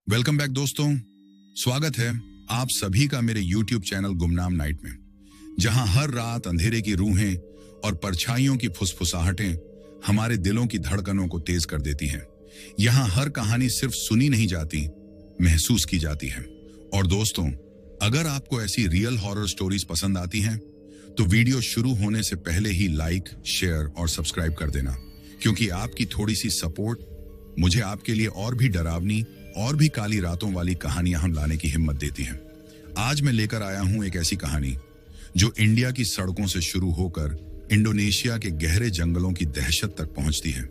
Welcome back दोस्तों। स्वागत है आप सभी का मेरे YouTube चैनल गुमनाम नाइट में, जहां हर रात अंधेरे की रूहें और परछाइयों की फुसफुसाहटें हमारे दिलों की धड़कनों को तेज कर देती हैं। यहां हर कहानी सिर्फ सुनी नहीं जाती, महसूस की जाती है। और दोस्तों, अगर आपको ऐसी रियल हॉरर स्टोरीज पसंद आती हैं तो वीडियो शुरू होने से पहले ही लाइक, शेयर और सब्सक्राइब कर देना, क्योंकि आपकी थोड़ी सी सपोर्ट मुझे आपके लिए और भी डरावनी और भी काली रातों वाली कहानियां हम लाने की हिम्मत देती हैं। आज मैं लेकर आया हूं एक ऐसी कहानी जो इंडिया की सड़कों से शुरू होकर इंडोनेशिया के गहरे जंगलों की दहशत तक पहुंचती है।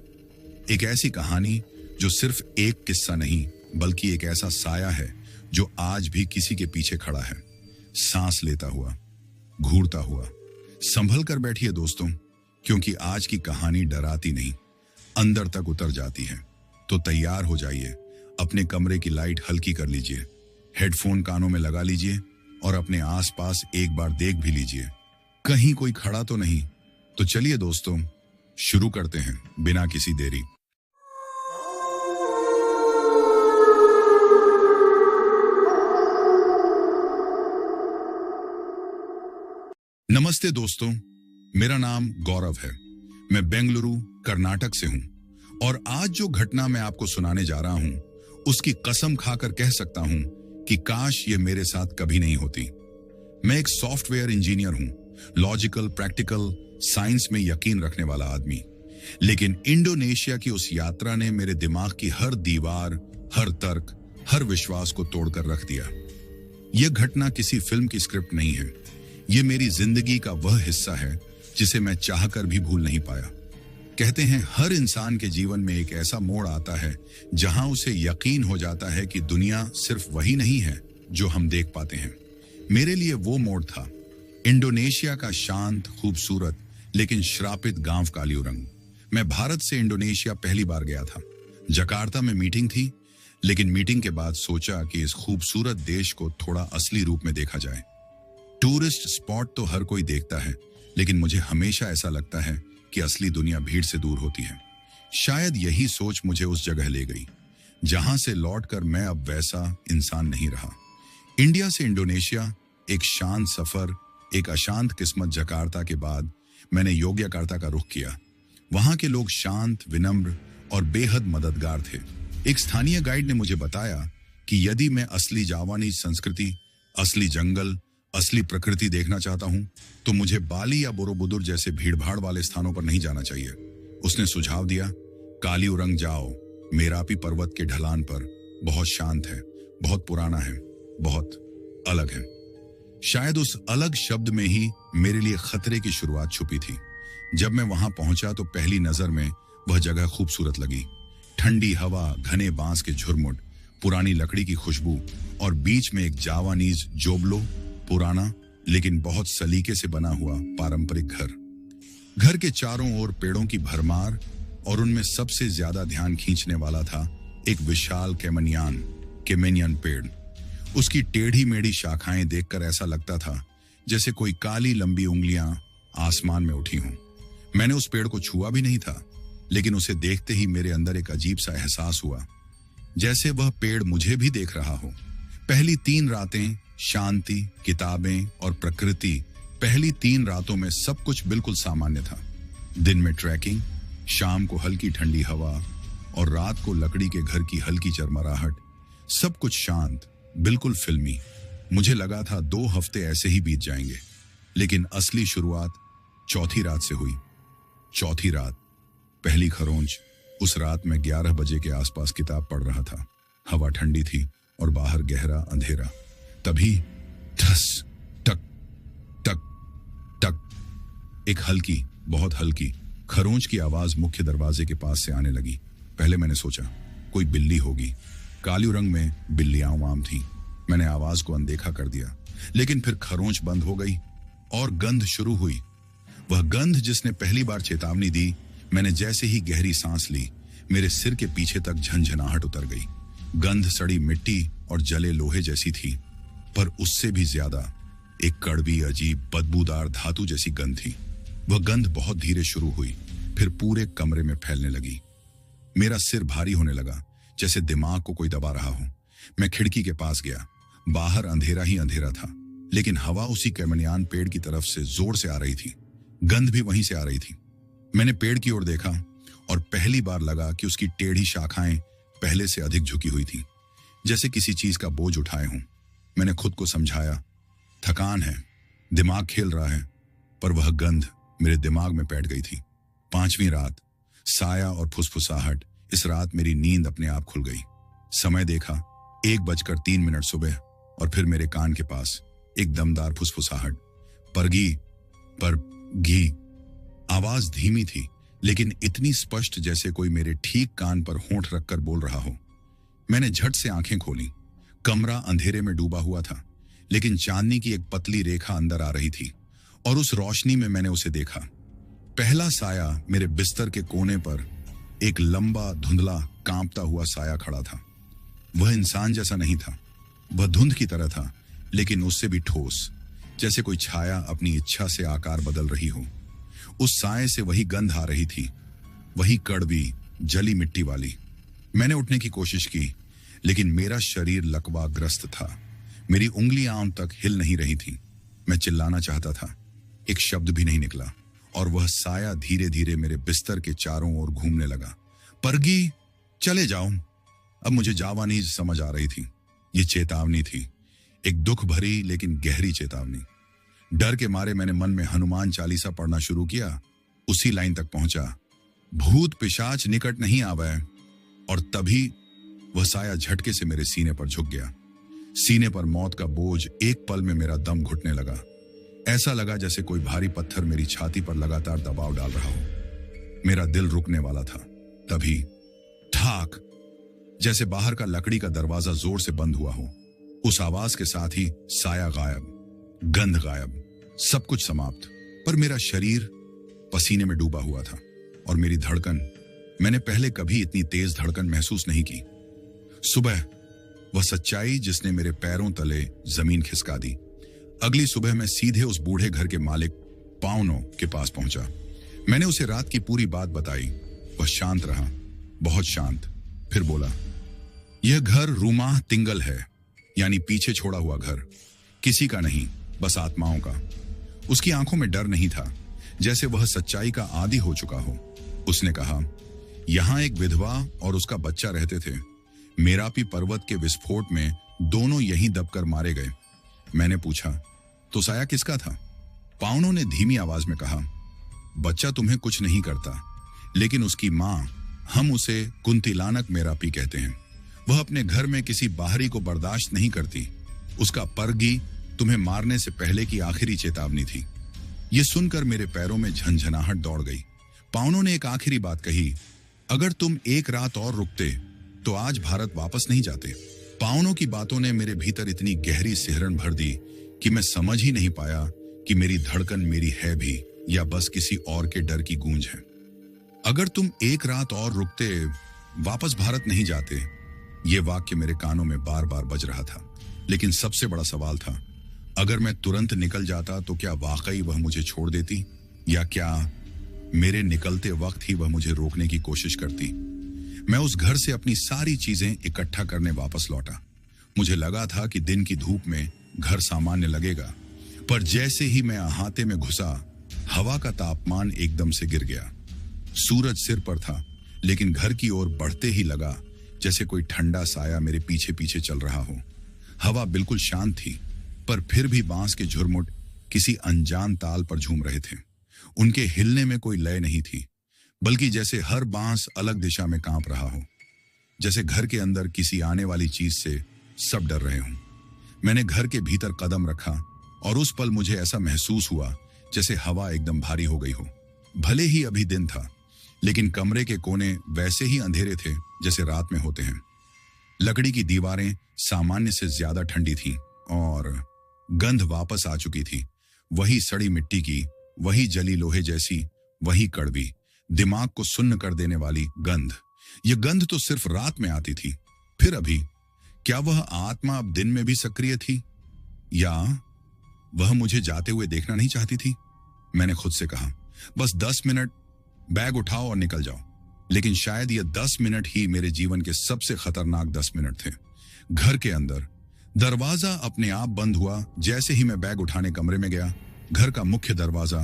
एक ऐसी कहानी जो सिर्फ एक किस्सा नहीं, बल्कि एक ऐसा साया है जो आज भी किसी के पीछे खड़ा है, सांस लेता हुआ, घूरता हुआ। संभल कर बैठिए दोस्तों, क्योंकि आज की कहानी डराती नहीं, अंदर तक उतर जाती है। तो तैयार हो जाइए, अपने कमरे की लाइट हल्की कर लीजिए, हेडफोन कानों में लगा लीजिए और अपने आसपास एक बार देख भी लीजिए, कहीं कोई खड़ा तो नहीं। तो चलिए दोस्तों, शुरू करते हैं बिना किसी देरी। नमस्ते दोस्तों, मेरा नाम गौरव है। मैं बेंगलुरु, कर्नाटक से हूं और आज जो घटना मैं आपको सुनाने जा रहा हूं उसकी कसम खाकर कह सकता हूं कि काश ये मेरे साथ कभी नहीं होती। मैं एक सॉफ्टवेयर इंजीनियर हूं, लॉजिकल, प्रैक्टिकल, साइंस में यकीन रखने वाला आदमी। लेकिन इंडोनेशिया की उस यात्रा ने मेरे दिमाग की हर दीवार, हर तर्क, हर विश्वास को तोड़कर रख दिया। यह घटना किसी फिल्म की स्क्रिप्ट नहीं है, ये मेरी जिंदगी का वह हिस्सा है जिसे मैं चाहकर भी भूल नहीं पाया। कहते हैं हर इंसान के जीवन में एक ऐसा मोड़ आता है जहां उसे यकीन हो जाता है कि दुनिया सिर्फ वही नहीं है जो हम देख पाते हैं। मेरे लिए वो मोड़ था इंडोनेशिया का शांत, खूबसूरत लेकिन श्रापित गांव कालीउरंग। मैं भारत से इंडोनेशिया पहली बार गया था। जकार्ता में मीटिंग थी, लेकिन मीटिंग के बाद सोचा कि इस खूबसूरत देश को थोड़ा असली रूप में देखा जाए। टूरिस्ट स्पॉट तो हर कोई देखता है, लेकिन मुझे हमेशा ऐसा लगता है कि असली दुनिया भीड़ से दूर होती है। शायद यही सोच मुझे उस जगह ले गई जहां से लौटकर मैं अब वैसा इंसान नहीं रहा। इंडिया से इंडोनेशिया एक शांत सफर, एक अशांत किस्मत। जकार्ता के बाद मैंने योग्यकार्ता का रुख किया। वहां के लोग शांत, विनम्र और बेहद मददगार थे। एक स्थानीय गाइड ने मुझे बताया कि यदि मैं असली जावानी संस्कृति, असली जंगल, असली प्रकृति देखना चाहता हूं तो मुझे बाली या बोरोबुदुर जैसे भीड़भाड़ वाले स्थानों पर नहीं जाना चाहिए। उसने सुझाव दिया, कालीउरंग जाओ, मेरापी पर्वत के ढलान पर। बहुत शांत है, बहुत पुराना है, बहुत अलग है। शायद उस अलग शब्द में ही मेरे लिए खतरे की शुरुआत छुपी थी। जब मैं वहां पहुंचा तो पहली नजर में वह जगह खूबसूरत लगी। ठंडी हवा, घने बांस के झुरमुट, पुरानी लकड़ी की खुशबू और बीच में एक जावानीज जोबलो, पुराना लेकिन बहुत सलीके से बना हुआ पारंपरिक घर। घर के चारों ओर पेड़ों की भरमार और उनमें सबसे ज्यादा ध्यान खींचने वाला था एक विशाल केमेनियन पेड़। उसकी टेढ़ी मेढ़ी शाखाएं देखकर ऐसा लगता था जैसे कोई काली लंबी उंगलियां आसमान में उठी हों। मैंने उस पेड़ को छुआ भी नहीं था, लेकिन उसे देखते ही मेरे अंदर एक अजीब सा एहसास हुआ, जैसे वह पेड़ मुझे भी देख रहा हो। पहली 3 रातें शांति, किताबें और प्रकृति। पहली 3 रातों में सब कुछ बिल्कुल सामान्य था। दिन में ट्रैकिंग, शाम को हल्की ठंडी हवा और रात को लकड़ी के घर की हल्की चरमराहट। सब कुछ शांत, बिल्कुल फिल्मी। मुझे लगा था 2 हफ्ते ऐसे ही बीत जाएंगे, लेकिन असली शुरुआत चौथी रात से हुई। चौथी रात, पहली खरोंच। उस रात मैं 11 बजे के आसपास किताब पढ़ रहा था। हवा ठंडी थी और बाहर गहरा अंधेरा। तभी ठस, टक टक टक, एक हल्की, बहुत हल्की खरोंच की आवाज मुख्य दरवाजे के पास से आने लगी। पहले मैंने सोचा कोई बिल्ली होगी। कालीउरंग में बिल्लियां आम थी। मैंने आवाज को अनदेखा कर दिया, लेकिन फिर खरोंच बंद हो गई और गंध शुरू हुई। वह गंध जिसने पहली बार चेतावनी दी। मैंने जैसे ही गहरी सांस ली, मेरे सिर के पीछे तक झंझनाहट उतर गई। गंध सड़ी मिट्टी और जले लोहे जैसी थी, पर उससे भी ज्यादा एक कड़वी, अजीब, बदबूदार धातु जैसी गंध थी। वह गंध बहुत धीरे शुरू हुई, फिर पूरे कमरे में फैलने लगी। मेरा सिर भारी होने लगा, जैसे दिमाग को कोई दबा रहा हो। मैं खिड़की के पास गया। बाहर अंधेरा ही अंधेरा था, लेकिन हवा उसी कैमनियान पेड़ की तरफ से जोर से आ रही थी। गंध भी वहीं से आ रही थी। मैंने पेड़ की ओर देखा और पहली बार लगा कि उसकी टेढ़ी शाखाएं पहले से अधिक झुकी हुई थी, जैसे किसी चीज का बोझ उठाए हों। मैंने खुद को समझाया, थकान है, दिमाग खेल रहा है, पर वह गंध मेरे दिमाग में बैठ गई थी। 5वीं रात, साया और फुसफुसाहट। इस रात मेरी नींद अपने आप खुल गई। समय देखा 1:03 सुबह, और फिर मेरे कान के पास एक दमदार फुसफुसाहट। परगी। आवाज धीमी थी, लेकिन इतनी स्पष्ट जैसे कोई मेरे ठीक कान पर होंठ रखकर बोल रहा हो। मैंने झट से आंखें खोली। कमरा अंधेरे में डूबा हुआ था, लेकिन चांदनी की एक पतली रेखा अंदर आ रही थी, और उस रोशनी में मैंने उसे देखा। पहला साया मेरे बिस्तर के कोने पर एक लंबा, धुंधला, कांपता हुआ साया खड़ा था। वह इंसान जैसा नहीं था, वह धुंध की तरह था, लेकिन उससे भी ठोस, जैसे कोई छाया अपनी इच्छा से आकार बदल रही हो। उस साये से वही गंध आ रही थी, वही कड़वी, जली मिट्टी वाली। मैंने उठने की कोशिश की, लेकिन मेरा शरीर लकवाग्रस्त था। मेरी उंगलियां तक हिल नहीं रही थी। मैं चिल्लाना चाहता था, एक शब्द भी नहीं निकला, और वह साया धीरे धीरे मेरे बिस्तर के चारों ओर घूमने लगा। परगी, चले जाओ। अब मुझे जावानी समझ आ रही थी। ये चेतावनी थी, एक दुख भरी लेकिन गहरी चेतावनी। डर के मारे मैंने मन में हनुमान चालीसा पढ़ना शुरू किया। उसी लाइन तक पहुंचा, भूत पिशाच निकट नहीं आवे। और तभी वह साया झटके से मेरे सीने पर झुक गया। सीने पर मौत का बोझ। एक पल में मेरा दम घुटने लगा। ऐसा लगा जैसे कोई भारी पत्थर मेरी छाती पर लगातार दबाव डाल रहा हो। मेरा दिल रुकने वाला था। तभी ठाक, जैसे बाहर का लकड़ी का दरवाजा जोर से बंद हुआ हो। उस आवाज के साथ ही साया गायब, गंध गायब, सब कुछ समाप्त। पर मेरा शरीर पसीने में डूबा हुआ था, और मेरी धड़कन, मैंने पहले कभी इतनी तेज धड़कन महसूस नहीं की। सुबह, वह सच्चाई जिसने मेरे पैरों तले जमीन खिसका दी। अगली सुबह मैं सीधे उस बूढ़े घर के मालिक पाउनो के पास पहुंचा। मैंने उसे रात की पूरी बात बताई। वह शांत रहा, बहुत शांत। फिर बोला, यह घर रूमाह तिंगल है, यानी पीछे छोड़ा हुआ घर। किसी का नहीं, बस आत्माओं का। उसकी आंखों में डर नहीं था, जैसे वह सच्चाई का आदी हो चुका हो। उसने कहा, यहां एक विधवा और उसका बच्चा रहते थे। मेरापी पर्वत के विस्फोट में दोनों यहीं दबकर मारे गए। मैंने पूछा, तो साया किसका था? पाउनो ने धीमी आवाज में कहा, बच्चा तुम्हें कुछ नहीं करता, लेकिन उसकी मां, हम उसे कुंतिलानक मेरापी कहते हैं, वह अपने घर में किसी बाहरी को बर्दाश्त नहीं करती। उसका परगी तुम्हें मारने से पहले की आखिरी चेतावनी थी। यह सुनकर मेरे पैरों में झंझनाहट दौड़ गई। पाउनो ने एक आखिरी बात कही, अगर तुम एक रात और रुकते तो आज भारत वापस नहीं जाते। पाउनो की बातों ने मेरे भीतर इतनी गहरी सिहरन भर दी कि मैं समझ ही नहीं पाया कि मेरी धड़कन मेरी है भी, या बस किसी और के डर की गूंज है। अगर तुम एक रात और रुकते, वापस भारत नहीं जाते। यह वाक्य मेरे कानों में बार बार बज रहा था। लेकिन सबसे बड़ा सवाल था, अगर मैं तुरंत निकल जाता तो क्या वाकई वह मुझे छोड़ देती, या क्या मेरे निकलते वक्त ही वह मुझे रोकने की कोशिश करती। मैं उस घर से अपनी सारी चीजें इकट्ठा करने वापस लौटा। मुझे लगा था कि दिन की धूप में घर सामान्य लगेगा, पर जैसे ही मैं अहाते में घुसा, हवा का तापमान एकदम से गिर गया। सूरज सिर पर था, लेकिन घर की ओर बढ़ते ही लगा जैसे कोई ठंडा साया मेरे पीछे पीछे चल रहा हो। हवा बिल्कुल शांत थी, पर फिर भी बांस के झुरमुट किसी अनजान ताल पर झूम रहे थे। उनके हिलने में कोई लय नहीं थी, बल्कि जैसे हर बांस अलग दिशा में कांप रहा हो, जैसे घर के अंदर किसी आने वाली चीज से सब डर रहे हों। मैंने घर के भीतर कदम रखा, और उस पल मुझे ऐसा महसूस हुआ जैसे हवा एकदम भारी हो गई हो। भले ही अभी दिन था, लेकिन कमरे के कोने वैसे ही अंधेरे थे जैसे रात में होते हैं। लकड़ी की दीवारें सामान्य से ज्यादा ठंडी थीं, और गंध वापस आ चुकी थी। वही सड़ी मिट्टी की, वही जली लोहे जैसी, वही कड़वी, दिमाग को सुन्न कर देने वाली गंध। यह गंध तो सिर्फ रात में आती थी। फिर अभी, क्या वह आत्मा अब दिन में भी सक्रिय थी, या वह मुझे जाते हुए देखना नहीं चाहती थी? मैंने खुद से कहा, बस 10 मिनट, बैग उठाओ और निकल जाओ। लेकिन शायद यह 10 मिनट ही मेरे जीवन के सबसे खतरनाक 10 मिनट थे। घर के अंदर दरवाजा अपने आप बंद हुआ। जैसे ही मैं बैग उठाने कमरे में गया, घर का मुख्य दरवाजा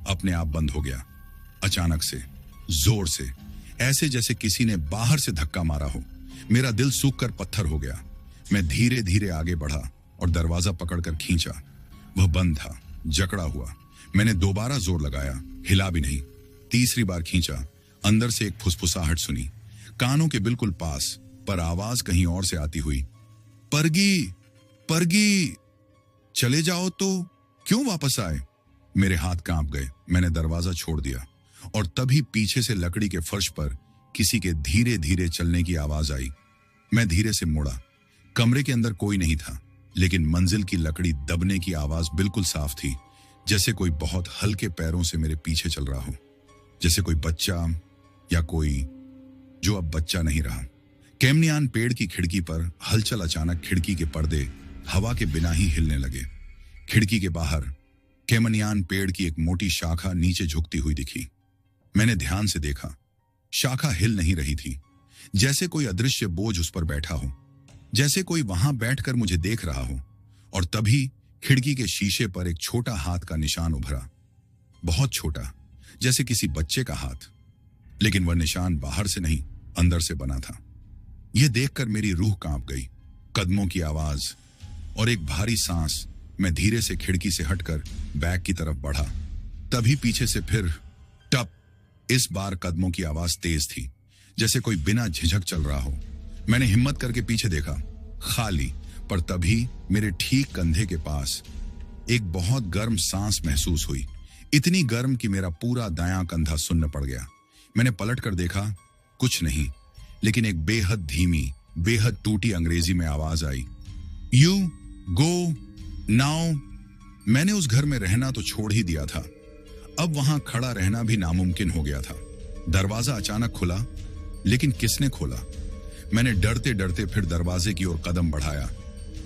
अपने आप बंद हो गया। अचानक से, जोर से, ऐसे जैसे किसी ने बाहर से धक्का मारा हो। मेरा दिल सूख कर पत्थर हो गया। मैं धीरे धीरे आगे बढ़ा और दरवाजा पकड़कर खींचा। वह बंद था, जकड़ा हुआ। मैंने दोबारा जोर लगाया, हिला भी नहीं। तीसरी बार खींचा, अंदर से एक फुसफुसाहट सुनी, कानों के बिल्कुल पास, पर आवाज कहीं और से आती हुई। परगी, परगी, चले जाओ तो क्यों वापस आए? मेरे हाथ कांप गए। मैंने दरवाजा छोड़ दिया और तभी पीछे से लकड़ी के फर्श पर किसी के धीरे धीरे चलने की आवाज आई। मैं धीरे से मुड़ा। कमरे के अंदर कोई नहीं था, लेकिन मंजिल की लकड़ी दबने की आवाज बिल्कुल साफ थी, जैसे कोई बहुत हल्के पैरों से मेरे पीछे चल रहा हो, जैसे कोई बच्चा, या कोई जो अब बच्चा नहीं रहा। कैमनियान पेड़ की खिड़की पर हलचल। अचानक खिड़की के पर्दे हवा के बिना ही हिलने लगे। खिड़की के बाहर कैमनियान पेड़ की एक मोटी शाखा नीचे झुकती हुई दिखी। मैंने ध्यान से देखा, शाखा हिल नहीं रही थी, जैसे कोई अदृश्य बोझ उस पर बैठा हो, जैसे कोई वहां बैठकर मुझे देख रहा हो। और तभी खिड़की के शीशे पर एक छोटा हाथ का निशान उभरा, बहुत छोटा, जैसे किसी बच्चे का हाथ, लेकिन वह निशान बाहर से नहीं, अंदर से बना था। यह देखकर मेरी रूह कांप गई। कदमों की आवाज और एक भारी सांस। मैं धीरे से खिड़की से हटकर बैग की तरफ बढ़ा। तभी पीछे से फिर टप। इस बार कदमों की आवाज तेज थी, जैसे कोई बिना झिझक चल रहा हो। मैंने हिम्मत करके पीछे देखा, खाली। पर तभी मेरे ठीक कंधे के पास एक बहुत गर्म सांस महसूस हुई, इतनी गर्म कि मेरा पूरा दायां कंधा सुन्न पड़ गया। मैंने पलट कर देखा, कुछ नहीं, लेकिन एक बेहद धीमी, बेहद टूटी अंग्रेजी में आवाज आई, यू गो नाउ। मैंने उस घर में रहना तो छोड़ ही दिया था, अब वहां खड़ा रहना भी नामुमकिन हो गया था। दरवाजा अचानक खुला, लेकिन किसने खोला? मैंने डरते डरते फिर दरवाजे की ओर कदम बढ़ाया।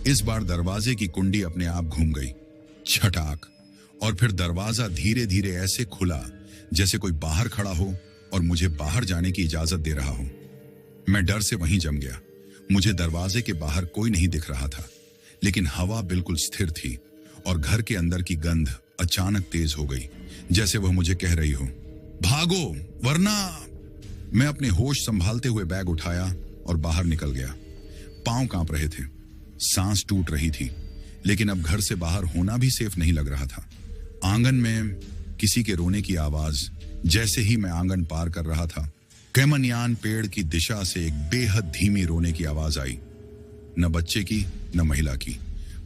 इस बार दरवाजे की कुंडी अपने आप घूम गई, छटाक। और फिर दरवाजा धीरे धीरे ऐसे खुला जैसे कोई बाहर खड़ा हो और मुझे बाहर जाने की इजाजत दे रहा हो। मैं डर से वहीं जम गया। मुझे दरवाजे के बाहर कोई नहीं दिख रहा था, लेकिन हवा बिल्कुल स्थिर थी और घर के अंदर की गंध अचानक तेज हो गई, जैसे वह मुझे कह रही हो, भागो वरना। मैं अपने होश संभालते हुए बैग उठाया और बाहर निकल गया। पांव कांप रहे थे, सांस टूट रही थी, लेकिन अब घर से बाहर होना भी सेफ नहीं लग रहा था। आंगन में किसी के रोने की आवाज। जैसे ही मैं आंगन पार कर रहा था, कैमनियान पेड़ की दिशा से एक बेहद धीमी रोने की आवाज आई। न बच्चे की, न महिला की,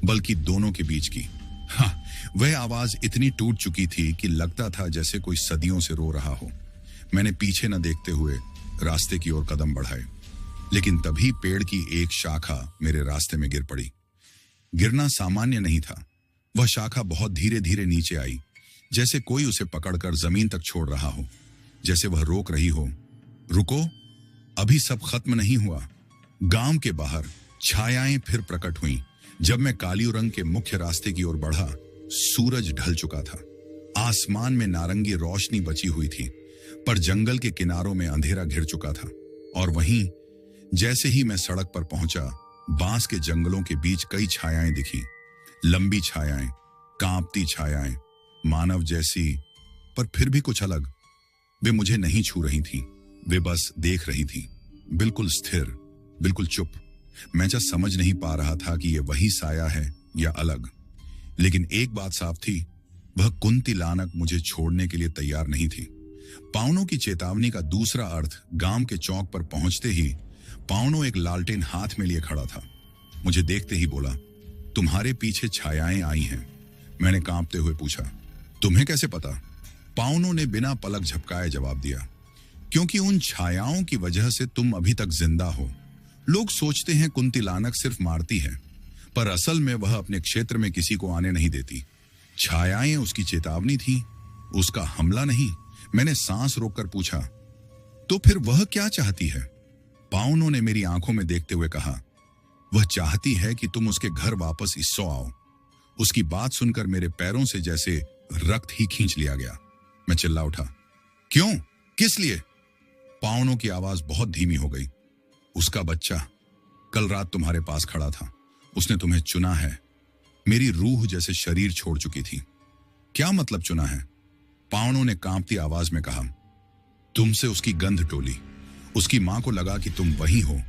बल्कि दोनों के बीच की। हाँ, वह आवाज इतनी टूट चुकी थी कि लगता था जैसे कोई सदियों से रो रहा हो। मैंने पीछे न देखते हुए रास्ते की ओर कदम बढ़ाए, लेकिन तभी पेड़ की एक शाखा मेरे रास्ते में गिर पड़ी। गिरना सामान्य नहीं था, वह शाखा बहुत धीरे धीरे नीचे आई, जैसे कोई उसे पकड़कर जमीन तक छोड़ रहा हो, जैसे वह रोक रही हो, रुको, अभी सब खत्म नहीं हुआ। गांव के बाहर छायाएं फिर प्रकट हुईं। जब मैं काली रंग के मुख्य रास्ते की ओर बढ़ा, सूरज ढल चुका था। आसमान में नारंगी रोशनी बची हुई थी, पर जंगल के किनारों में अंधेरा घिर चुका था। और वहीं जैसे ही मैं सड़क पर पहुंचा, बांस के जंगलों के बीच कई छायाएं दिखी, लंबी छायाएं, कांपती छायाएं, मानव जैसी, पर फिर भी कुछ अलग। वे मुझे नहीं छू रही थीं, वे बस देख रही थीं, बिल्कुल स्थिर, बिल्कुल चुप। मैं जब समझ नहीं पा रहा था कि यह वही साया है या अलग, लेकिन एक बात साफ थी, वह कुंतिलानक मुझे छोड़ने के लिए तैयार नहीं थी। पावनों की चेतावनी का दूसरा अर्थ गांव के चौक पर पहुंचते ही पावनों एक लालटेन हाथ में लिए खड़ा था। मुझे देखते ही बोला, तुम्हारे पीछे छायाएं आई हैं। मैंने कांपते हुए पूछा, तुम्हें कैसे पता? पावनों ने बिना पलक झपकाए जवाब दिया, क्योंकि उन छायाओं की वजह से तुम अभी तक जिंदा हो। लोग सोचते हैं कुंतिलानक सिर्फ मारती है, पर असल में वह अपने क्षेत्र में किसी को आने नहीं देती। छायाएं उसकी चेतावनी थी, उसका हमला नहीं। मैंने सांस रोककर पूछा, तो फिर वह क्या चाहती है? पावनों ने मेरी आंखों में देखते हुए कहा, वह चाहती है कि तुम उसके घर वापस इसो आओ। उसकी बात सुनकर मेरे पैरों से जैसे रक्त ही खींच लिया गया। मैं चिल्ला उठा, क्यों, किस लिए? पावनों की आवाज बहुत धीमी हो गई। उसका बच्चा, कल रात तुम्हारे पास खड़ा था, उसने तुम्हें चुना है। मेरी रूह जैसे शरीर छोड़ चुकी थी। क्या मतलब चुना है? पावनों ने कांपती आवाज में कहा। तुमसे उसकी गंध टोली। उसकी मां को लगा कि तुम वही हो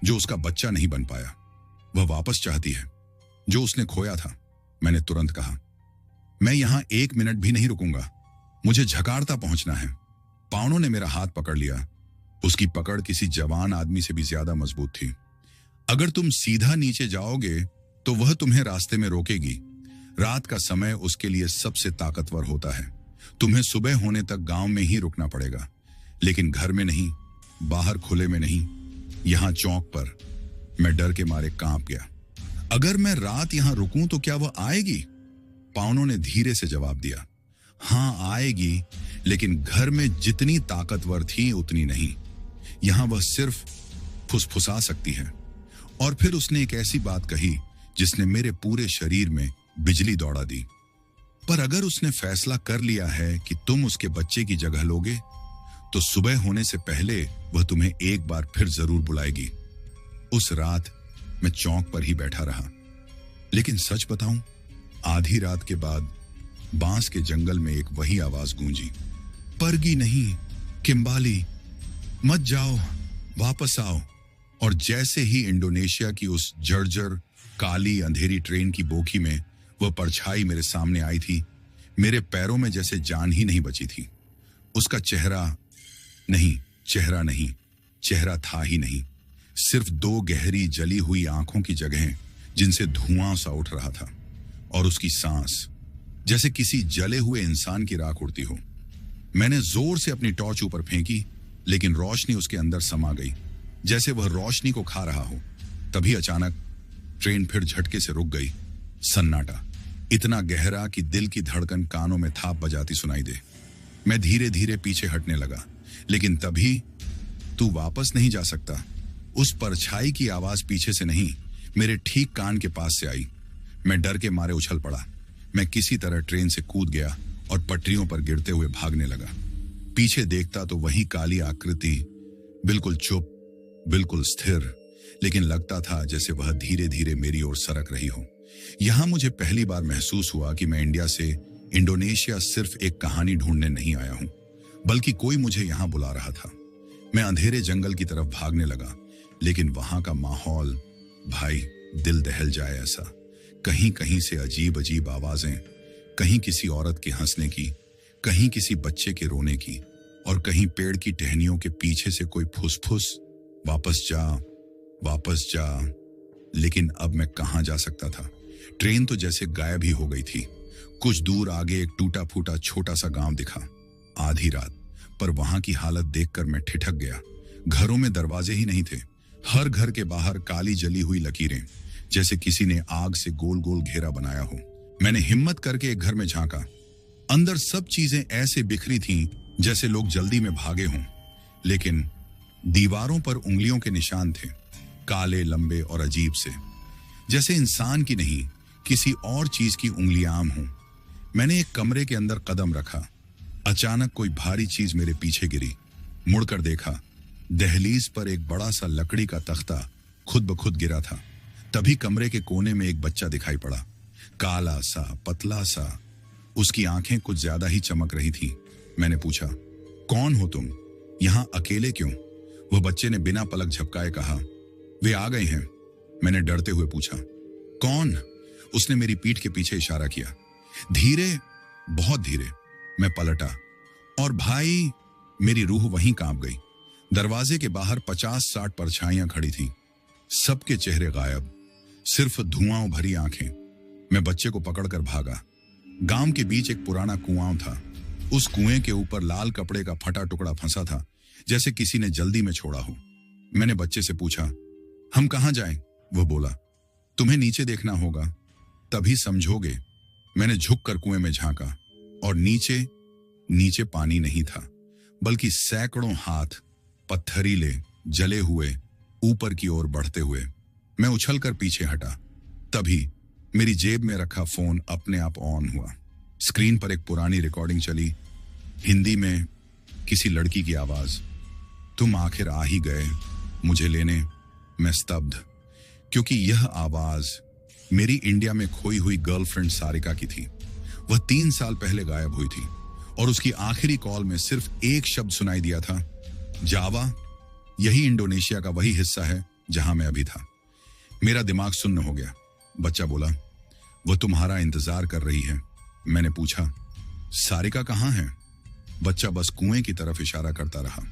जो उसका बच्चा नहीं बन पाया। वह वापस चाहती है जो उसने खोया था। मैंने तुरंत कहा, मैं यहां 1 मिनट भी नहीं रुकूंगा, मुझे झकाड़ता पहुंचना है। पावनों ने मेरा हाथ पकड़ लिया। उसकी पकड़ किसी जवान आदमी से भी ज्यादा मजबूत थी। अगर तुम सीधा नीचे जाओगे तो वह तुम्हें रास्ते में रोकेगी। रात का समय उसके लिए सबसे ताकतवर होता है। तुम्हें सुबह होने तक गांव में ही रुकना पड़ेगा, लेकिन घर में नहीं, बाहर खुले में नहीं, यहां चौक पर। मैं डर के मारे कांप गया। अगर मैं रात यहां रुकूं तो क्या वह आएगी? पावनों ने धीरे से जवाब दिया, हां आएगी, लेकिन घर में जितनी ताकतवर थी उतनी नहीं। यहां वह सिर्फ फुसफुसा सकती है। और फिर उसने एक ऐसी बात कही जिसने मेरे पूरे शरीर में बिजली दौड़ा दी। पर अगर उसने फैसला कर लिया है कि तुम उसके बच्चे की जगह लोगे, तो सुबह होने से पहले वह तुम्हें एक बार फिर जरूर बुलाएगी। उस रात मैं चौक पर ही बैठा रहा। लेकिन सच बताऊं, आधी रात के बाद बांस के जंगल में एक वही आवाज गूंजी, परगी नहीं, किम्बाली, मत जाओ, वापस आओ। और जैसे ही इंडोनेशिया की उस जर्जर काली अंधेरी ट्रेन की बोगी में वह परछाई मेरे सामने आई थी, मेरे पैरों में जैसे जान ही नहीं बची थी। उसका चेहरा नहीं, चेहरा था ही नहीं, सिर्फ 2 गहरी जली हुई आंखों की जगहें जिनसे धुआं सा उठ रहा था। और उसकी सांस जैसे किसी जले हुए इंसान की राख उड़ती हो। मैंने जोर से अपनी टॉर्च ऊपर फेंकी, लेकिन रोशनी उसके अंदर समा गई, जैसे वह रोशनी को खा रहा हो। तभी अचानक ट्रेन फिर झटके से रुक गई। सन्नाटा, इतना गहरा कि दिल की धड़कन कानों में थाप बजाती सुनाई दे। मैं धीरे धीरे पीछे हटने लगा, लेकिन तभी, तू वापस नहीं जा सकता। उस परछाई की आवाज पीछे से नहीं, मेरे ठीक कान के पास से आई। मैं डर के मारे उछल पड़ा। मैं किसी तरह ट्रेन से कूद गया और पटरियों पर गिरते हुए भागने लगा। पीछे देखता तो वही काली आकृति, बिल्कुल चुप, बिल्कुल स्थिर, लेकिन लगता था जैसे वह धीरे धीरे मेरी ओर सरक रही हो। यहां मुझे पहली बार महसूस हुआ कि मैं इंडिया से इंडोनेशिया सिर्फ एक कहानी ढूंढने नहीं आया हूं, बल्कि कोई मुझे यहां बुला रहा था। मैं अंधेरे जंगल की तरफ भागने लगा, लेकिन वहां का माहौल, भाई, दिल दहल जाए ऐसा। कहीं कहीं से अजीब अजीब आवाजें, कहीं किसी औरत के हंसने की, कहीं किसी बच्चे के रोने की, और कहीं पेड़ की टहनियों के पीछे से कोई फुसफुस, वापस जा, वापस जा। लेकिन अब मैं कहां जा सकता था? ट्रेन तो जैसे गायब ही हो गई थी। कुछ दूर आगे एक टूटा फूटा छोटा सा गांव दिखा। आधी रात, पर वहां की हालत देखकर मैं ठिठक गया। घरों में दरवाजे ही नहीं थे। हर घर के बाहर काली जली हुई लकीरें, जैसे किसी ने आग से गोल गोल घेरा बनाया हो। मैंने हिम्मत करके एक घर में झांका। अंदर सब चीजें ऐसे बिखरी थीं जैसे लोग जल्दी में भागे हों, लेकिन दीवारों पर उंगलियों के निशान थे, काले, लंबे और अजीब से, जैसे इंसान की नहीं, किसी और चीज की उंगलियां हों। मैंने एक कमरे के अंदर कदम रखा। अचानक कोई भारी चीज मेरे पीछे गिरी। मुड़कर देखा, दहलीज पर एक बड़ा सा लकड़ी का तख्ता खुद ब खुद गिरा था। तभी कमरे के कोने में एक बच्चा दिखाई पड़ा, काला सा, पतला सा। उसकी आंखें कुछ ज्यादा ही चमक रही थी। मैंने पूछा, कौन हो तुम? यहां अकेले क्यों? वह बच्चे ने बिना पलक झपकाए कहा, वे आ गए हैं। मैंने डरते हुए पूछा, कौन? उसने मेरी पीठ के पीछे इशारा किया। धीरे, बहुत धीरे। मैं पलटा और भाई, मेरी रूह वहीं कांप गई। दरवाजे के बाहर 50-60 परछाइयां खड़ी थीं। सबके चेहरे गायब, सिर्फ धुआं भरी आंखें। मैं बच्चे को पकड़कर भागा। गांव के बीच एक पुराना कुआं था। उस कुएं के ऊपर लाल कपड़े का फटा टुकड़ा फंसा था, जैसे किसी ने जल्दी में छोड़ा हो। मैंने बच्चे से पूछा, हम कहां जाएं? वह बोला, तुम्हें नीचे देखना होगा, तभी समझोगे। मैंने झुककर कुएं में झांका और नीचे पानी नहीं था, बल्कि सैकड़ों हाथ, पत्थरीले, जले हुए, ऊपर की ओर बढ़ते हुए। मैं उछलकर पीछे हटा। तभी मेरी जेब में रखा फोन अपने आप ऑन हुआ। स्क्रीन पर एक पुरानी रिकॉर्डिंग चली, हिंदी में किसी लड़की की आवाज, तुम आखिर आ ही गए मुझे लेने। मैं स्तब्ध। क्योंकि यह आवाज मेरी इंडिया में खोई हुई गर्लफ्रेंड सारिका की थी। वह 3 साल पहले गायब हुई थी और उसकी आखिरी कॉल में सिर्फ एक शब्द सुनाई दिया था, जावा। यही इंडोनेशिया का वही हिस्सा है जहां मैं अभी था। मेरा दिमाग सुन्न हो गया। बच्चा बोला, वह तुम्हारा इंतजार कर रही है। मैंने पूछा, सारिका कहाँ है? बच्चा बस कुएं की तरफ इशारा करता रहा।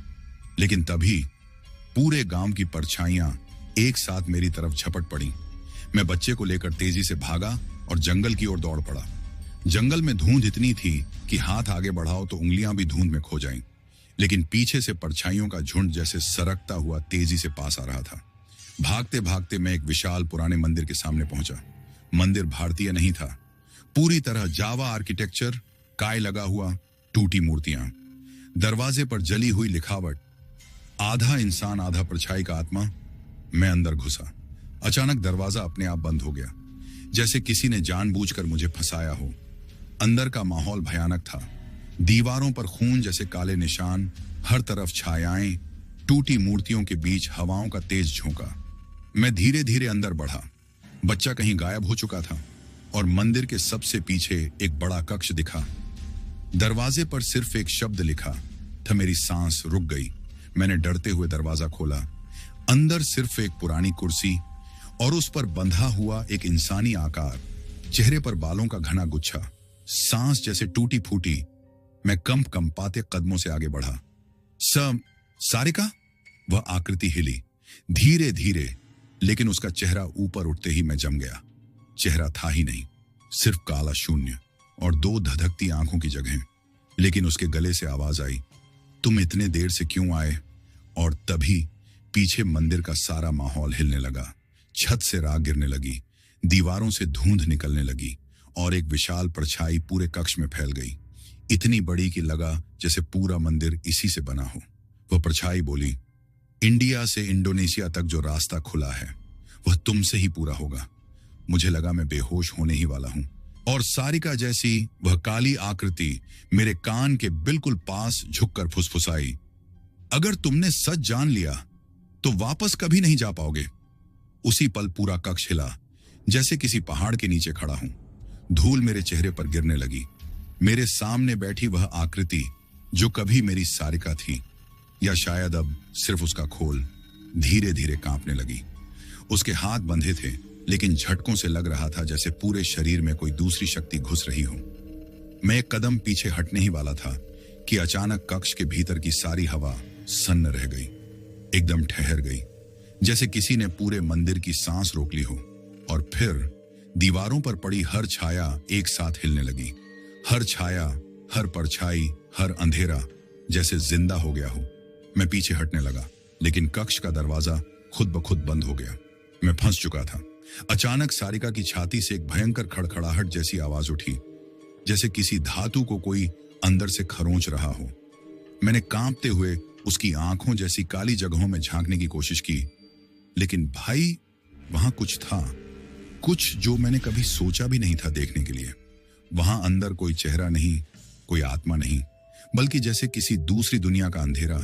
लेकिन तभी पूरे गांव की परछाइयां एक साथ मेरी तरफ झपट पड़ी। मैं बच्चे को लेकर तेजी से भागा और जंगल की ओर दौड़ पड़ा। जंगल में धुंध इतनी थी कि हाथ आगे बढ़ाओ तो उंगलियां भी धुंध में खो जाएं। लेकिन पीछे से परछाइयों का झुंड जैसे सरकता हुआ तेजी से पास आ रहा था। भागते भागते मैं एक विशाल पुराने मंदिर के सामने पहुंचा। मंदिर भारतीय नहीं था, पूरी तरह जावा आर्किटेक्चर, काय लगा हुआ, टूटी मूर्तियां, दरवाजे पर जली हुई लिखावट, आधा इंसान आधा परछाई का आत्मा। मैं अंदर घुसा। अचानक दरवाजा अपने आप बंद हो गया, जैसे किसी ने जानबूझकर मुझे फंसाया हो। अंदर का माहौल भयानक था। दीवारों पर खून जैसे काले निशान, हर तरफ छायाएं, टूटी मूर्तियों के बीच हवाओं का तेज झोंका। मैं धीरे धीरे अंदर बढ़ा। बच्चा कहीं गायब हो चुका था और मंदिर के सबसे पीछे एक बड़ा कक्ष दिखा। दरवाजे पर सिर्फ एक शब्द लिखा था। मेरी सांस रुक गई। मैंने डरते हुए दरवाजा खोला। अंदर सिर्फ एक पुरानी कुर्सी और उस पर बंधा हुआ एक इंसानी आकार, चेहरे पर बालों का घना गुच्छा, सांस जैसे टूटी फूटी। मैं कंपाते कदमों से आगे बढ़ा। सारिका? वह आकृति हिली धीरे धीरे, लेकिन उसका चेहरा ऊपर उठते ही मैं जम गया। चेहरा था ही नहीं, सिर्फ काला शून्य और 2 धधकती आंखों की जगह। लेकिन उसके गले से आवाज आई, तुम इतने देर से क्यों आए? और तभी पीछे मंदिर का सारा माहौल हिलने लगा। छत से राख गिरने लगी, दीवारों से धुंध निकलने लगी और एक विशाल परछाई पूरे कक्ष में फैल गई, इतनी बड़ी कि लगा जैसे पूरा मंदिर इसी से बना हो। वह परछाई बोली, इंडिया से इंडोनेशिया तक जो रास्ता खुला है वह तुमसे ही पूरा होगा। मुझे लगा मैं बेहोश होने ही वाला हूं और सारिका जैसी वह काली आकृति मेरे कान के बिल्कुल पास झुककर फुसफुसाई, अगर तुमने सच जान लिया तो वापस कभी नहीं जा पाओगे। उसी पल पूरा कक्ष हिला, जैसे किसी पहाड़ के नीचे खड़ा हूं। धूल मेरे चेहरे पर गिरने लगी। मेरे सामने बैठी वह आकृति जो कभी मेरी सारिका थी, या शायद अब सिर्फ उसका खोल, धीरे धीरे कांपने लगी। उसके हाथ बंधे थे, लेकिन झटकों से लग रहा था जैसे पूरे शरीर में कोई दूसरी शक्ति घुस रही हो। मैं एक कदम पीछे हटने ही वाला था कि अचानक कक्ष के भीतर की सारी हवा सन्न रह गई, एकदम ठहर गई, जैसे किसी ने पूरे मंदिर की सांस रोक ली हो। और फिर दीवारों पर पड़ी हर छाया एक साथ हिलने लगी। हर छाया, हर परछाई, हर अंधेरा जैसे जिंदा हो गया हो। मैं पीछे हटने लगा, लेकिन कक्ष का दरवाजा खुद ब खुद बंद हो गया। मैं फंस चुका था। अचानक सारिका की छाती से एक भयंकर खड़खड़ाहट जैसी आवाज उठी, जैसे किसी धातु को कोई अंदर से खरोंच रहा हो। मैंने कांपते हुए उसकी आंखों जैसी काली जगहों में झांकने की कोशिश की, लेकिन भाई वहां कुछ था, कुछ जो मैंने कभी सोचा भी नहीं था देखने के लिए। वहां अंदर कोई चेहरा नहीं, कोई आत्मा नहीं, बल्कि जैसे किसी दूसरी दुनिया का अंधेरा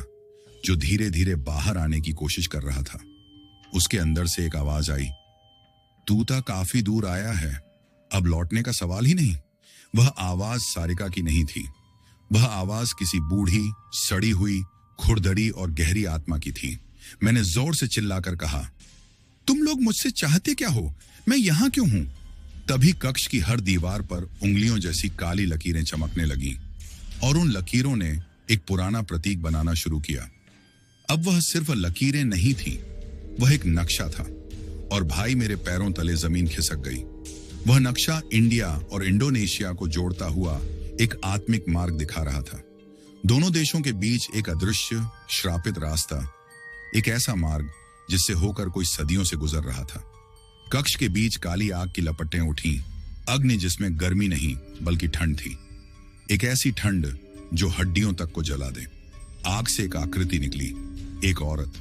जो धीरे धीरे बाहर आने की कोशिश कर रहा था। उसके अंदर से एक आवाज आई, तू तो काफी दूर आया है, अब लौटने का सवाल ही नहीं। वह आवाज सारिका की नहीं थी। वह आवाज किसी बूढ़ी, सड़ी हुई, खुरदरी और गहरी आत्मा की थी। मैंने जोर से चिल्लाकर कहा, तुम लोग मुझसे चाहते क्या हो? मैं यहां क्यों हूं? तभी कक्ष की हर दीवार पर उंगलियों जैसी काली लकीरें चमकने लगीं और उन लकीरों ने एक पुराना प्रतीक बनाना शुरू किया। अब वह सिर्फ लकीरें नहीं थीं, वह एक नक्शा था। और भाई मेरे पैरों तले जमीन खिसक गई। वह नक्शा इंडिया और इंडोनेशिया को जोड़ता हुआ एक आत्मिक मार्ग दिखा रहा था। दोनों देशों के बीच एक अदृश्य, श्रापित रास्ता, एक ऐसा मार्ग जिससे होकर कोई सदियों से गुजर रहा था। कक्ष के बीच काली आग की लपटें उठी, अग्नि जिसमें गर्मी नहीं बल्कि ठंड थी, एक ऐसी ठंड जो हड्डियों तक को जला दे। आग से एक आकृति निकली, एक औरत,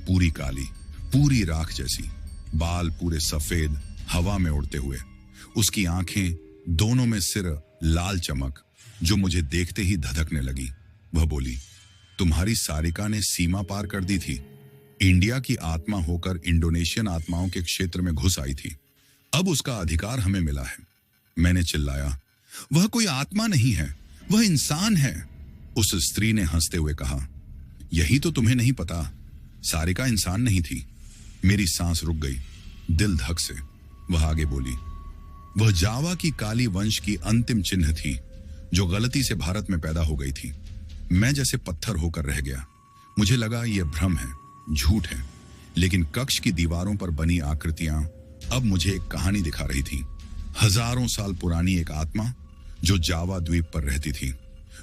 पूरी काली, पूरी राख जैसी, बाल पूरे सफेद, हवा में उड़ते हुए, उसकी आंखें, दोनों में सिर लाल चमक जो मुझे देखते ही धधकने लगी। वह बोली, तुम्हारी सारिका ने सीमा पार कर दी थी। इंडिया की आत्मा होकर इंडोनेशियन आत्माओं के क्षेत्र में घुस आई थी। अब उसका अधिकार हमें मिला है। मैंने चिल्लाया, वह कोई आत्मा नहीं है, वह इंसान है। उस स्त्री ने हंसते हुए कहा, यही तो तुम्हें नहीं पता, सारिका इंसान नहीं थी। मेरी सांस रुक गई, दिल धक से। वह आगे बोली, वह जावा की काली वंश की अंतिम चिन्ह थी जो गलती से भारत में पैदा हो गई थी। मैं जैसे पत्थर होकर रह गया। मुझे लगा यह भ्रम है, झूठ है, लेकिन कक्ष की दीवारों पर बनी आकृतियां अब मुझे एक कहानी दिखा रही थी। हजारों साल पुरानी एक आत्मा जो जावा द्वीप पर रहती थी,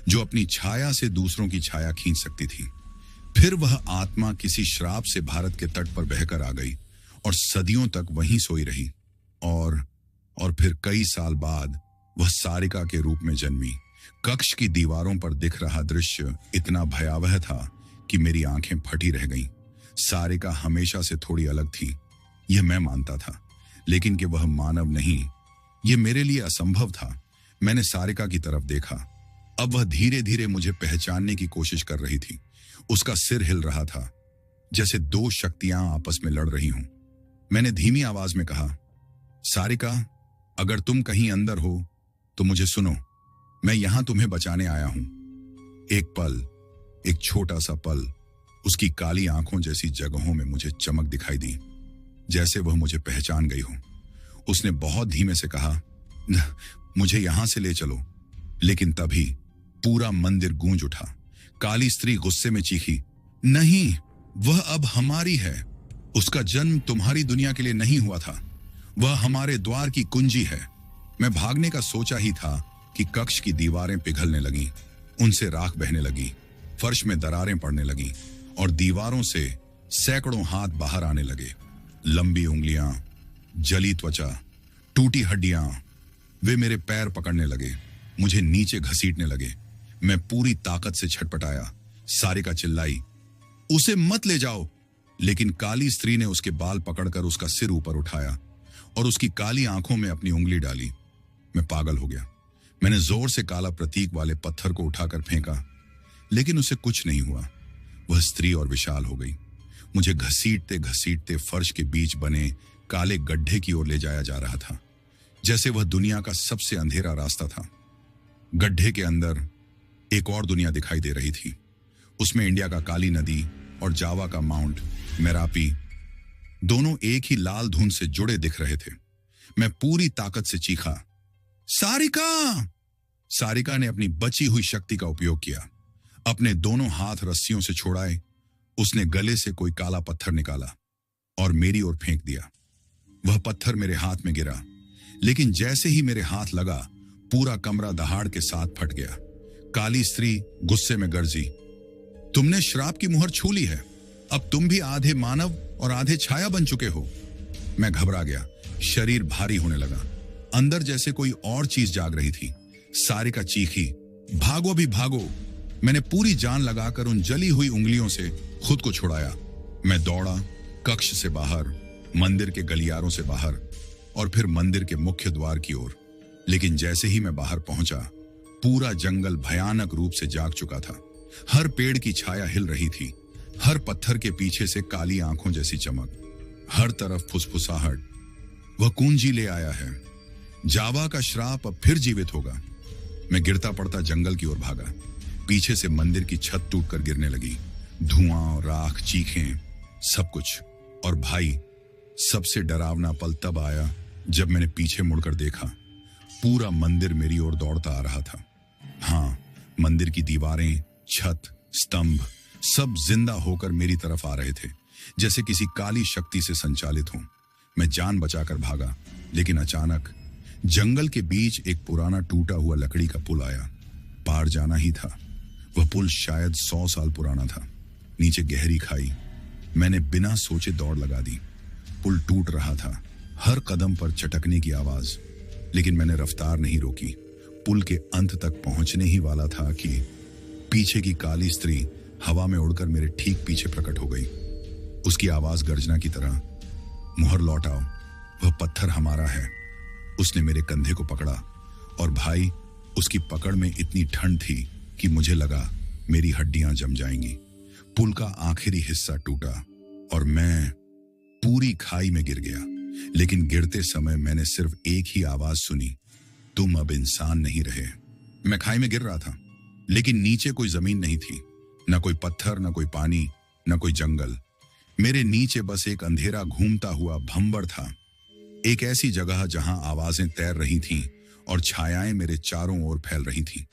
जो अपनी छाया से दूसरों की छाया खींच सकती थी। फिर वह आत्मा किसी श्राप से भारत के तट पर बहकर आ गई और सदियों तक वहीं सोई रही। और फिर कई साल बाद वह सारिका के रूप में जन्मी। कक्ष की दीवारों पर दिख रहा दृश्य इतना भयावह था कि मेरी आंखें फटी रह गईं। सारिका हमेशा से थोड़ी अलग थी, यह मैं मानता था, लेकिन कि वह मानव नहीं, यह मेरे लिए असंभव था। मैंने सारिका की तरफ देखा। अब वह धीरे धीरे मुझे पहचानने की कोशिश कर रही थी। उसका सिर हिल रहा था, जैसे दो शक्तियां आपस में लड़ रही हों। मैंने धीमी आवाज में कहा, सारिका, अगर तुम कहीं अंदर हो तो मुझे सुनो, मैं यहां तुम्हें बचाने आया हूं। एक पल, एक छोटा सा पल, उसकी काली आंखों जैसी जगहों में मुझे चमक दिखाई दी, जैसे वह मुझे पहचान गई हो। उसने बहुत धीमे से कहा, मुझे यहां से ले चलो। लेकिन तभी पूरा मंदिर गूंज उठा। काली स्त्री गुस्से में चीखी, नहीं, वह अब हमारी है। उसका जन्म तुम्हारी दुनिया के लिए नहीं हुआ था, वह हमारे द्वार की कुंजी है। मैं भागने का सोचा ही था कि कक्ष की दीवारें पिघलने लगीं, उनसे राख बहने लगी, फर्श में दरारें पड़ने लगीं और दीवारों से सैकड़ों हाथ बाहर आने लगे। लंबी उंगलियां, जली त्वचा, टूटी हड्डियां। वे मेरे पैर पकड़ने लगे, मुझे नीचे घसीटने लगे। मैं पूरी ताकत से छटपटाया। सारिका चिल्लाई, उसे मत ले जाओ। लेकिन काली स्त्री ने उसके बाल पकड़कर उसका सिर ऊपर उठाया और उसकी काली आंखों में अपनी उंगली डाली। मैं पागल हो गया। मैंने जोर से काला प्रतीक वाले पत्थर को उठाकर फेंका, लेकिन उसे कुछ नहीं हुआ। वह स्त्री और विशाल हो गई। मुझे घसीटते घसीटते फर्श के बीच बने काले गड्ढे की ओर ले जाया जा रहा था, जैसे वह दुनिया का सबसे अंधेरा रास्ता था। गड्ढे के अंदर एक और दुनिया दिखाई दे रही थी। उसमें इंडिया का काली नदी और जावा का माउंट मेरापी दोनों एक ही लाल धुंध से जुड़े दिख रहे थे। मैं पूरी ताकत से चीखा, सारिका! सारिका ने अपनी बची हुई शक्ति का उपयोग किया। अपने दोनों हाथ रस्सियों से छोड़ाए, उसने गले से कोई काला पत्थर निकाला और मेरी ओर फेंक दिया। वह पत्थर मेरे हाथ में गिरा, लेकिन जैसे ही मेरे हाथ लगा, पूरा कमरा दहाड़ के साथ फट गया। काली स्त्री गुस्से में गरजी, तुमने श्राप की मुहर छू ली है। अब तुम भी आधे मानव और आधे छाया बन चुके हो। मैं घबरा गया, शरीर भारी होने लगा। अंदर जैसे कोई और चीज जाग रही थी। सारिका चीखी, भागो भी भागो। मैंने पूरी जान लगाकर उन जली हुई उंगलियों से खुद को छुड़ाया। मैं दौड़ा, कक्ष से बाहर, मंदिर के गलियारों से बाहर और फिर मंदिर के मुख्य द्वार की ओर। लेकिन जैसे ही मैं बाहर पहुंचा, पूरा जंगल भयानक रूप से जाग चुका था। हर पेड़ की छाया हिल रही थी, हर पत्थर के पीछे से काली आंखों जैसी चमक, हर तरफ फुसफुसाहट। वह कुंजी ले आया है। जावा का श्राप अब फिर जीवित होगा। मैं गिरता पड़ता जंगल की ओर भागा। पीछे से मंदिर की छत टूटकर गिरने लगी। धुआं, राख, चीखें, सब कुछ। और भाई, सबसे डरावना पल तब आया जब मैंने पीछे मुड़कर देखा। पूरा मंदिर मेरी ओर दौड़ता आ रहा था। हाँ, मंदिर की दीवारें, छत, स्तंभ सब जिंदा होकर मेरी तरफ आ रहे थे, जैसे किसी काली शक्ति से संचालित हों। मैं जान बचाकर भागा, लेकिन अचानक जंगल के बीच एक पुराना टूटा हुआ लकड़ी का पुल आया। पार जाना ही था। वह पुल शायद 100 साल पुराना था। नीचे गहरी खाई। मैंने बिना सोचे दौड़ लगा दी। पुल टूट रहा था, हर कदम पर चटकने की आवाज, लेकिन मैंने रफ्तार नहीं रोकी। पुल के अंत तक पहुंचने ही वाला था कि पीछे की काली स्त्री हवा में उड़कर मेरे ठीक पीछे प्रकट हो गई। उसकी आवाज गर्जना की तरह, मुहर लौटाओ, वह पत्थर हमारा है। उसने मेरे कंधे को पकड़ा और भाई, उसकी पकड़ में इतनी ठंड थी कि मुझे लगा मेरी हड्डियां जम जाएंगी। पुल का आखिरी हिस्सा टूटा और मैं पूरी खाई में गिर गया। लेकिन गिरते समय मैंने सिर्फ एक ही आवाज सुनी, तुम अब इंसान नहीं रहे। मैं खाई में गिर रहा था, लेकिन नीचे कोई जमीन नहीं थी, न कोई पत्थर, न कोई पानी, न कोई जंगल। मेरे नीचे बस एक अंधेरा घूमता हुआ भंवर था, एक ऐसी जगह जहां आवाजें तैर रही थीं और छायाएं मेरे चारों ओर फैल रही थीं।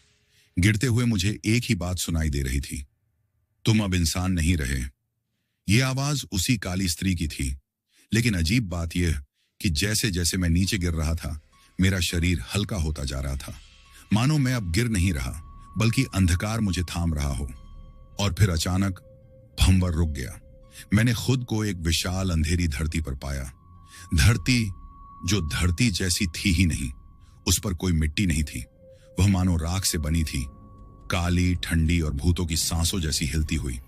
गिरते हुए मुझे एक ही बात सुनाई दे रही थी, तुम अब इंसान नहीं रहे। यह आवाज उसी काली स्त्री की थी, लेकिन अजीब बात यह कि जैसे जैसे मैं नीचे गिर रहा था, मेरा शरीर हल्का होता जा रहा था, मानो मैं अब गिर नहीं रहा, बल्कि अंधकार मुझे थाम रहा हो। और फिर अचानक भंवर रुक गया। मैंने खुद को एक विशाल अंधेरी धरती पर पाया। धरती जो धरती जैसी थी ही नहीं, उस पर कोई मिट्टी नहीं थी। वह मानो राख से बनी थी, काली, ठंडी और भूतों की सांसों जैसी हिलती हुई।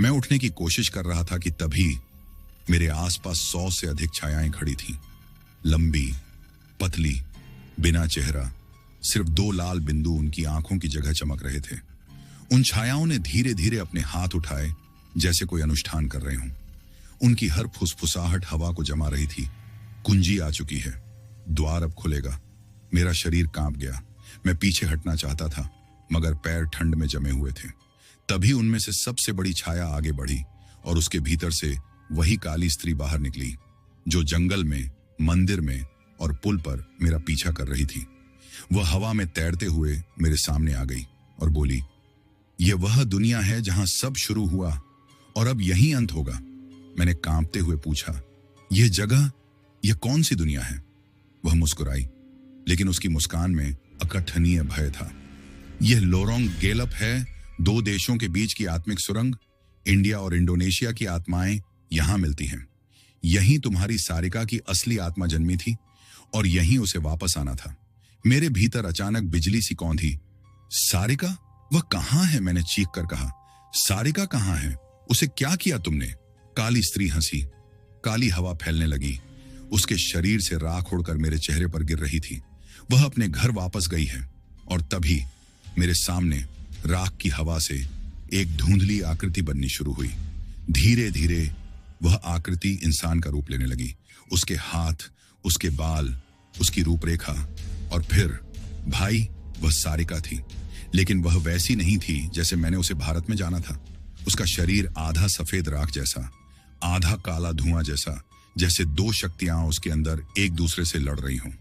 मैं उठने की कोशिश कर रहा था कि तभी मेरे आसपास 100 से अधिक छायाएं खड़ी थीं, लंबी, पतली, बिना चेहरा, सिर्फ 2 लाल बिंदु उनकी आंखों की जगह चमक रहे थे। उन छायाओं ने धीरे धीरे अपने हाथ उठाए, जैसे कोई अनुष्ठान कर रहे हों। उनकी हर फुसफुसाहट हवा को जमा रही थी। कुंजी आ चुकी है, द्वार अब खुलेगा। मेरा शरीर कांप गया। मैं पीछे हटना चाहता था, मगर पैर ठंड में जमे हुए थे। तभी उनमें से सबसे बड़ी छाया आगे बढ़ी और उसके भीतर से वही काली स्त्री बाहर निकली, जो जंगल में, मंदिर में और पुल पर मेरा पीछा कर रही थी। वह हवा में तैरते हुए मेरे सामने आ गई और बोली, यह वह दुनिया है जहां सब शुरू हुआ और अब यहीं अंत होगा। मैंने कांपते हुए पूछा, यह जगह, यह कौन सी दुनिया है? वह मुस्कुराई, लेकिन उसकी मुस्कान में अकथनीय भय था। यह लोरोंग गेलप है, 2 देशों के बीच की आत्मिक सुरंग। इंडिया और इंडोनेशिया की आत्माएं यहां मिलती हैं। यहीं तुम्हारी सारिका की असली आत्मा जन्मी थी और यहीं उसे वापस आना था। मेरे भीतर अचानक बिजली सी कौंधी। सारिका? वह कहां है? मैंने चीख कर कहा। सारिका कहां है? उसे क्या किया तुमने? काली स्त्री हंसी। काली हवा फैलने लगी। उसके शरीर से राख उड़कर मेरे चेहरे पर गिर रही थी। वह अपने घर वापस गई है। और तभी मेरे सामने राख की हवा से एक धुंधली आकृति बननी शुरू हुई। धीरे धीरे वह आकृति इंसान का रूप लेने लगी। उसके हाथ, उसके बाल, उसकी रूपरेखा। और फिर भाई, वह सारिका थी, लेकिन वह वैसी नहीं थी जैसे मैंने उसे भारत में जाना था। उसका शरीर आधा सफेद राख जैसा, आधा काला धुआं जैसा, जैसे 2 शक्तियां उसके अंदर एक दूसरे से लड़ रही हों।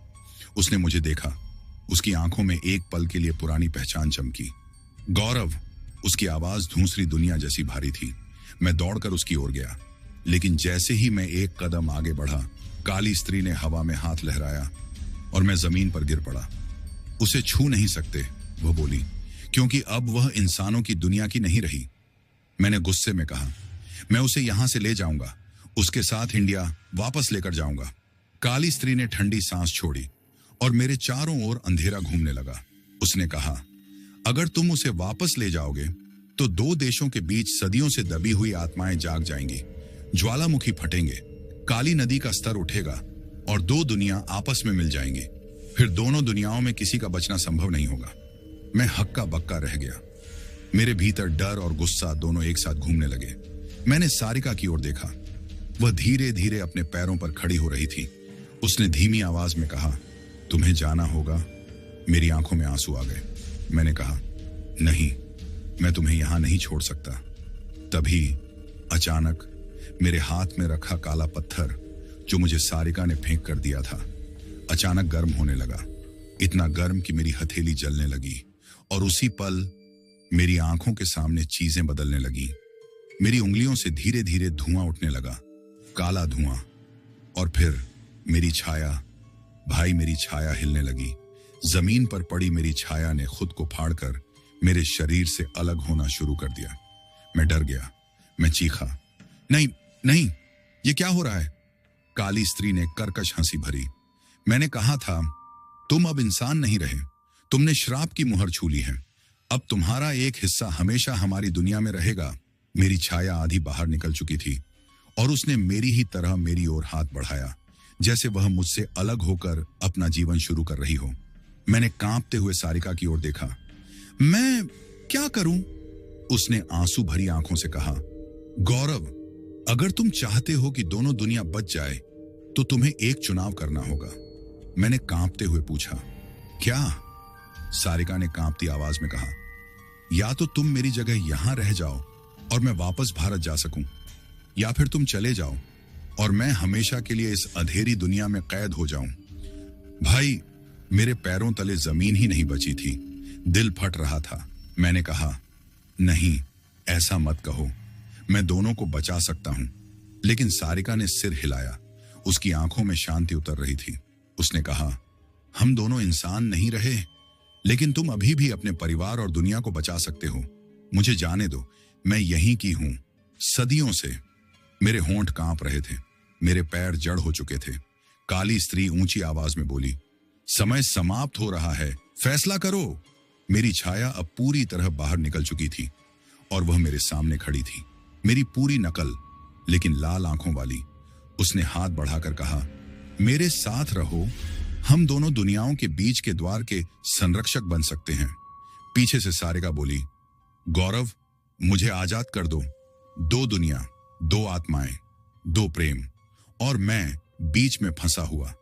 उसने मुझे देखा। उसकी आंखों में एक पल के लिए पुरानी पहचान चमकी। गौरव। उसकी आवाज दूसरी दुनिया जैसी भारी थी। मैं दौड़कर उसकी ओर गया, लेकिन जैसे ही मैं एक कदम आगे बढ़ा, काली स्त्री ने हवा में हाथ लहराया और मैं जमीन पर गिर पड़ा। उसे छू नहीं सकते, वह बोली, क्योंकि अब वह इंसानों की दुनिया की नहीं रही। मैंने गुस्से में कहा, मैं उसे यहां से ले जाऊंगा, उसके साथ इंडिया वापस लेकर जाऊंगा। काली स्त्री ने ठंडी सांस छोड़ी और मेरे चारों ओर अंधेरा घूमने लगा। उसने कहा, अगर तुम उसे वापस ले जाओगे तो 2 देशों के बीच सदियों से दबी हुई आत्माएं जाग जाएंगी, ज्वालामुखी फटेंगे, काली नदी का स्तर उठेगा और 2 दुनिया आपस में मिल जाएंगी। फिर दोनों दुनियाओं में किसी का बचना संभव नहीं होगा। मैं हक्का बक्का रह गया। मेरे भीतर डर और गुस्सा दोनों एक साथ घूमने लगे। मैंने सारिका की ओर देखा। वह धीरे धीरे अपने पैरों पर खड़ी हो रही थी। उसने धीमी आवाज में कहा, तुम्हें जाना होगा। मेरी आंखों में आंसू आ गए। मैंने कहा, नहीं, मैं तुम्हें यहां नहीं छोड़ सकता। तभी अचानक मेरे हाथ में रखा काला पत्थर, जो मुझे सारिका ने फेंक कर दिया था, अचानक गर्म होने लगा। इतना गर्म कि मेरी हथेली जलने लगी और उसी पल मेरी आंखों के सामने चीजें बदलने लगी। मेरी उंगलियों से धीरे धीरे धुआं उठने लगा, काला धुआं। और फिर मेरी छाया, भाई, मेरी छाया हिलने लगी। जमीन पर पड़ी मेरी छाया ने खुद को फाड़कर मेरे शरीर से अलग होना शुरू कर दिया। मैं डर गया। मैं चीखा, नहीं नहीं, ये क्या हो रहा है? काली स्त्री ने कर्कश हंसी भरी। मैंने कहा था, तुम अब इंसान नहीं रहे। तुमने श्राप की मुहर छू ली है। अब तुम्हारा एक हिस्सा हमेशा हमारी दुनिया में रहेगा। मेरी छाया आधी बाहर निकल चुकी थी और उसने मेरी ही तरह मेरी ओर हाथ बढ़ाया, जैसे वह मुझसे अलग होकर अपना जीवन शुरू कर रही हो। मैंने कांपते हुए सारिका की ओर देखा। मैं क्या करूं? उसने आंसू भरी आंखों से कहा। गौरव, अगर तुम चाहते हो कि दोनों दुनिया बच जाए तो तुम्हें एक चुनाव करना होगा। मैंने कांपते हुए पूछा, क्या? सारिका ने कांपती आवाज में कहा, या तो तुम मेरी जगह यहां रह जाओ और मैं वापस भारत जा सकूं, या फिर तुम चले जाओ और मैं हमेशा के लिए इस अंधेरी दुनिया में कैद हो जाऊं। भाई, मेरे पैरों तले जमीन ही नहीं बची थी, दिल फट रहा था। मैंने कहा, नहीं, ऐसा मत कहो, मैं दोनों को बचा सकता हूं। लेकिन सारिका ने सिर हिलाया, उसकी आंखों में शांति उतर रही थी। उसने कहा, हम दोनों इंसान नहीं रहे, लेकिन तुम अभी भी अपने परिवार और दुनिया को बचा सकते हो। मुझे जाने दो, मैं यहीं की हूं, सदियों से। मेरे होंठ कांप रहे थे, मेरे पैर जड़ हो चुके थे। काली स्त्री ऊंची आवाज में बोली, समय समाप्त हो रहा है, फैसला करो। मेरी छाया अब पूरी तरह बाहर निकल चुकी थी और वह मेरे सामने खड़ी थी, मेरी पूरी नकल, लेकिन लाल आंखों वाली। उसने हाथ बढ़ाकर कहा, मेरे साथ रहो, हम दोनों दुनियाओं के बीच के द्वार के संरक्षक बन सकते हैं। पीछे से सारिका बोली, गौरव, मुझे आजाद कर दो। दो दुनिया, दो आत्माएं, दो प्रेम, और मैं बीच में फंसा हुआ।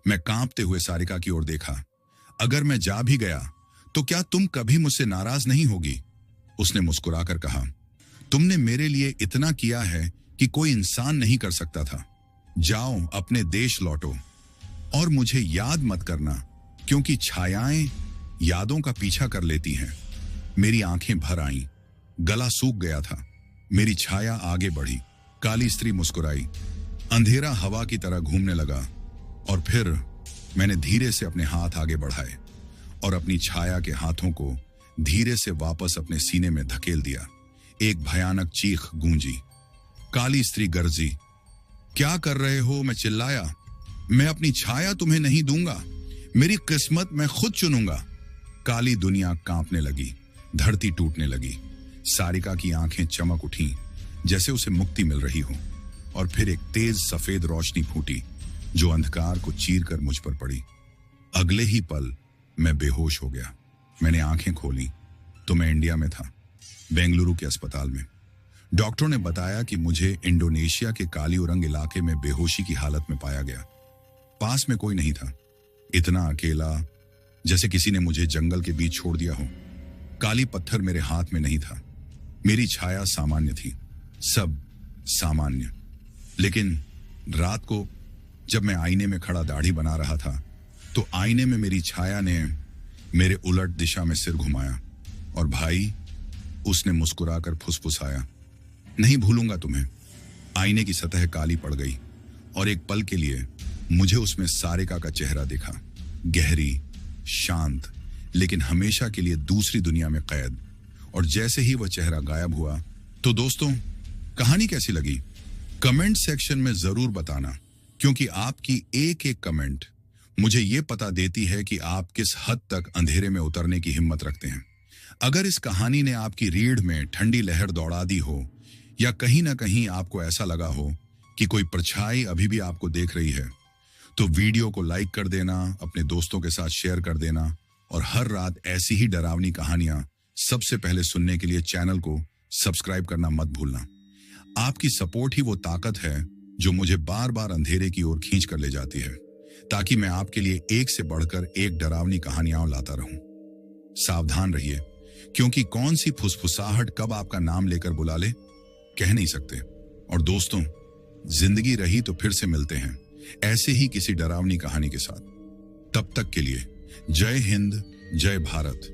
मैं कांपते हुए सारिका की ओर देखा। अगर मैं जा भी गया तो क्या तुम कभी मुझसे नाराज नहीं होगी? उसने मुस्कुराकर कहा, तुमने मेरे लिए इतना किया है कि कोई इंसान नहीं कर सकता था। जाओ, अपने देश लौटो और मुझे याद मत करना, क्योंकि छायाएं यादों का पीछा कर लेती हैं। मेरी आंखें भर आईं, गला सूख गया था। मेरी छाया आगे बढ़ी। काली स्त्री मुस्कुराई। अंधेरा हवा की तरह घूमने लगा और फिर मैंने धीरे से अपने हाथ आगे बढ़ाए और अपनी छाया के हाथों को धीरे से वापस अपने सीने में धकेल दिया। एक भयानक चीख गूंजी। काली स्त्री गरजी, क्या कर रहे हो? मैं चिल्लाया। मैं अपनी छाया तुम्हें नहीं दूंगा, मेरी किस्मत मैं खुद चुनूंगा। काली दुनिया कांपने लगी, धरती टूटने लगी। सारिका की आंखें चमक उठीं, जैसे उसे मुक्ति मिल रही हो, और फिर एक तेज सफेद रोशनी फूटी जो अंधकार को चीरकर मुझ पर पड़ी। अगले ही पल मैं बेहोश हो गया। मैंने आंखें खोली तो मैं इंडिया में था, बेंगलुरु के अस्पताल में। डॉक्टरों ने बताया कि मुझे इंडोनेशिया के कालीउरंग इलाके में बेहोशी की हालत में पाया गया। पास में कोई नहीं था, इतना अकेला जैसे किसी ने मुझे जंगल के बीच छोड़ दिया हो। काली पत्थर मेरे हाथ में नहीं था। मेरी छाया सामान्य थी, सब सामान्य। लेकिन रात को जब मैं आईने में खड़ा दाढ़ी बना रहा था तो आईने में मेरी छाया ने मेरे उलट दिशा में सिर घुमाया और भाई, उसने मुस्कुराकर फुसफुसाया, नहीं भूलूंगा तुम्हें। आईने की सतह काली पड़ गई और एक पल के लिए मुझे उसमें सारिका का चेहरा दिखा, गहरी, शांत, लेकिन हमेशा के लिए दूसरी दुनिया में कैद। और जैसे ही वह चेहरा गायब हुआ तो दोस्तों, कहानी कैसी लगी कमेंट सेक्शन में जरूर बताना, क्योंकि आपकी एक एक कमेंट मुझे यह पता देती है कि आप किस हद तक अंधेरे में उतरने की हिम्मत रखते हैं। अगर इस कहानी ने आपकी रीढ़ में ठंडी लहर दौड़ा दी हो, या कहीं ना कहीं आपको ऐसा लगा हो कि कोई परछाई अभी भी आपको देख रही है, तो वीडियो को लाइक कर देना, अपने दोस्तों के साथ शेयर कर देना, और हर रात ऐसी ही डरावनी कहानियां सबसे पहले सुनने के लिए चैनल को सब्सक्राइब करना मत भूलना। आपकी सपोर्ट ही वो ताकत है जो मुझे बार बार अंधेरे की ओर खींच कर ले जाती है, ताकि मैं आपके लिए एक से बढ़कर एक डरावनी कहानियां लाता रहूं। सावधान रहिए, क्योंकि कौन सी फुसफुसाहट कब आपका नाम लेकर बुला ले, कह नहीं सकते। और दोस्तों, जिंदगी रही तो फिर से मिलते हैं ऐसे ही किसी डरावनी कहानी के साथ। तब तक के लिए जय हिंद, जय भारत।